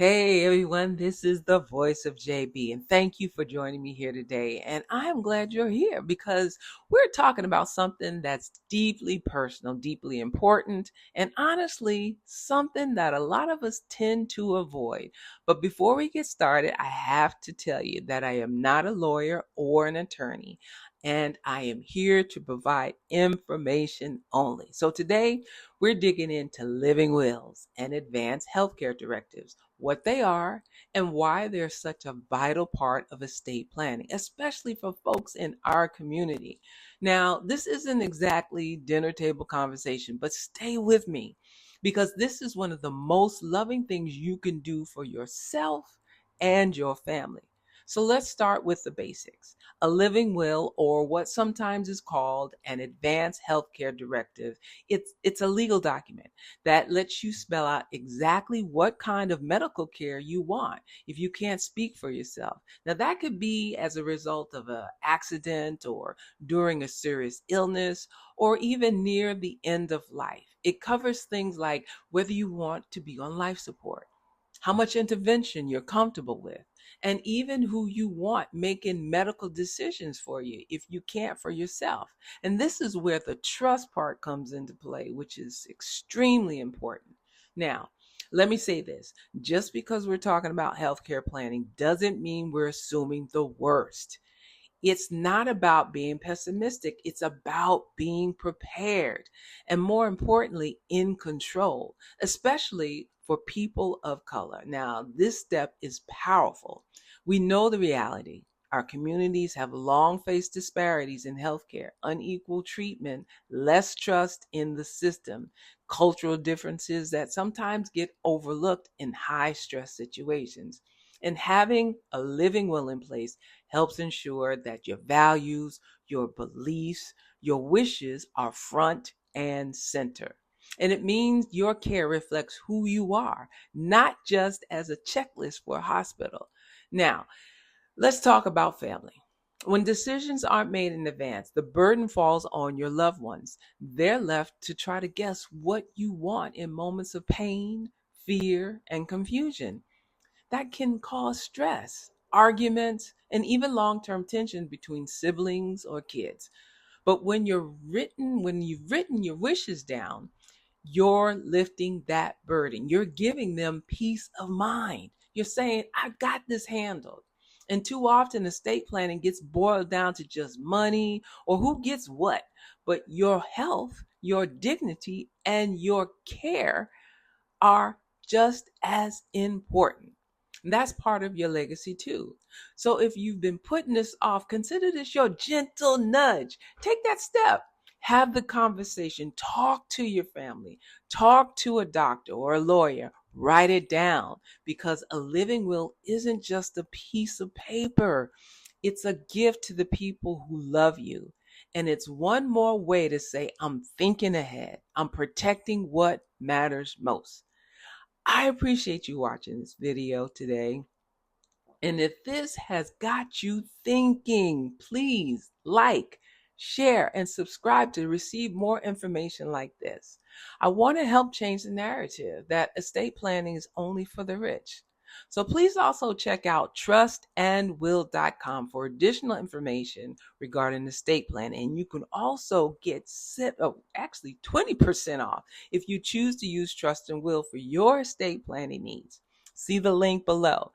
Hey everyone, this is the voice of JB, and thank you for joining me here today. And I'm glad you're here because we're talking about something that's deeply personal, deeply important, and honestly, something that a lot of us tend to avoid. But before we get started, I have to tell you that I am not a lawyer or an attorney, and I am here to provide information only. So today, we're digging into living wills and advanced healthcare directives, what they are, and why they're such a vital part of estate planning, especially for folks in our community. Now, this isn't exactly dinner table conversation, but stay with me because this is one of the most loving things you can do for yourself and your family. So let's start with the basics. A living will, or what sometimes is called an advanced healthcare directive, it's a legal document that lets you spell out exactly what kind of medical care you want if you can't speak for yourself. Now, that could be as a result of an accident or during a serious illness or even near the end of life. It covers things like whether you want to be on life support, how much intervention you're comfortable with, and even who you want making medical decisions for you if you can't for yourself. And this is where the trust part comes into play, which is extremely important. Now, let me say this, just because we're talking about healthcare planning doesn't mean we're assuming the worst. It's not about being pessimistic. It's about being prepared and, more importantly, in control, especially for people of color. Now, this step is powerful. We know the reality. Our communities have long faced disparities in healthcare, unequal treatment, less trust in the system, cultural differences that sometimes get overlooked in high stress situations. And having a living will in place helps ensure that your values, your beliefs, your wishes are front and center. And it means your care reflects who you are, not just as a checklist for a hospital. Now, let's talk about family. When decisions aren't made in advance, the burden falls on your loved ones. They're left to try to guess what you want in moments of pain, fear, and confusion. That can cause stress, arguments, and even long-term tension between siblings or kids. But when you've written your wishes down, you're lifting that burden. You're giving them peace of mind. You're saying, I got this handled. And too often, estate planning gets boiled down to just money or who gets what. But your health, your dignity, and your care are just as important. And that's part of your legacy too. So if you've been putting this off, consider this your gentle nudge. Take that step. Have the conversation. Talk to your family. Talk to a doctor or a lawyer. Write it down because a living will isn't just a piece of paper. It's a gift to the people who love you. And it's one more way to say, I'm thinking ahead. I'm protecting what matters most. I appreciate you watching this video today. And if this has got you thinking, please like, share, and subscribe to receive more information like this. I want to help change the narrative that estate planning is only for the rich. So please also check out trustandwill.com for additional information regarding estate planning. And you can also get 20% off if you choose to use Trust and Will for your estate planning needs. See the link below.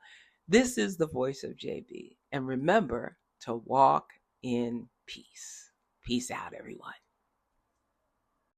This is the voice of JB. And remember to walk in peace. Peace out, everyone.